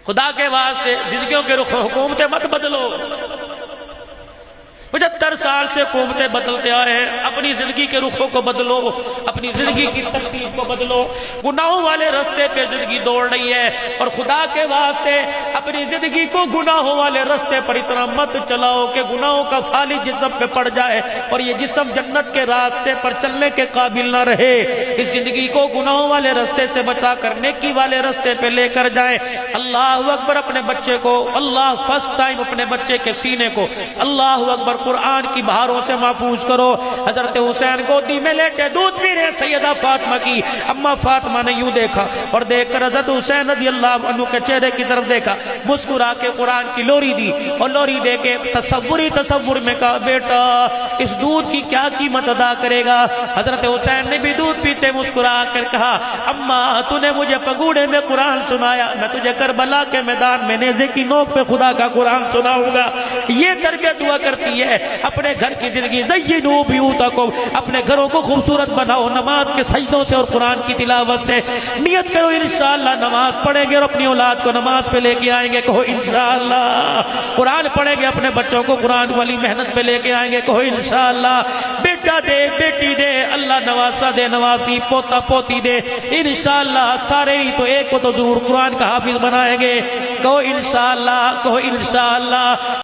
خدا کے واسطے زندگیوں کے رخ حکومتیں مت بدلو۔ 75 سال سے حکومتیں بدلتے آئے ہیں، اپنی زندگی کے رخوں کو بدلو، اپنی زندگی کی ترتیب کو بدلو۔ گناہوں والے رستے پہ زندگی دوڑ رہی ہے، اور خدا کے واسطے اپنی زندگی کو گناہوں والے رستے پر اتنا مت چلاؤ کہ گناہوں کا فالج جسم پہ پڑ جائے اور یہ جسم جنت کے راستے پر چلنے کے قابل نہ رہے۔ اس زندگی کو گناہوں والے رستے سے بچا کر نیکی والے رستے پہ لے کر جائیں۔ اللہ اکبر، اپنے بچے کو اللہ فرسٹ ٹائم اپنے بچے کے سینے کو اللہ اکبر قرآن کی بہاروں سے محفوظ کرو۔ حضرت حسین گودی میں لیٹے دودھ پی رہے سیدہ فاطمہ کی اما فاطمہ نے یوں دیکھا اور دیکھ کر حضرت حسین رضی اللہ عنہ کے چہرے کی طرف دیکھا، مسکرا کے قرآن کی لوری دی اور لوری دے کے تصور میں کہا بیٹا اس دودھ کی کیا قیمت ادا کرے گا؟ حضرت حسین نے بھی دودھ پیتے مسکرا کر کہا اما تو نے مجھے پگوڑے میں قرآن سنایا، میں تجھے کربلا کے میدان میں نیزے کی نوک پہ خدا کا قرآن سناؤں گا۔ یہ تربیت ہوا کرتی ہے۔ اپنے گھر کی زندگی زینوا بیوتکم، اپنے گھروں کو خوبصورت بناؤ نماز کے سجدوں سے اور قرآن کی تلاوت سے۔ نیت کرو انشاءاللہ نماز پڑھیں گے اور اپنی اولاد کو نماز پہ لے کے آئیں گے، کہو انشاءاللہ۔ قرآن پڑھیں گے، اپنے بچوں کو قرآن والی محنت پہ لے کے آئیں گے، کہو انشاءاللہ۔ بیٹا دے بیٹی دے، اللہ نواسا دے نواسی، پوتا پوتی دے، انشاءاللہ سارے ہی تو ایک کو تو ضرور قرآن کا حافظ بنائیں گے، کہو انشاءاللہ، کہو انشاءاللہ۔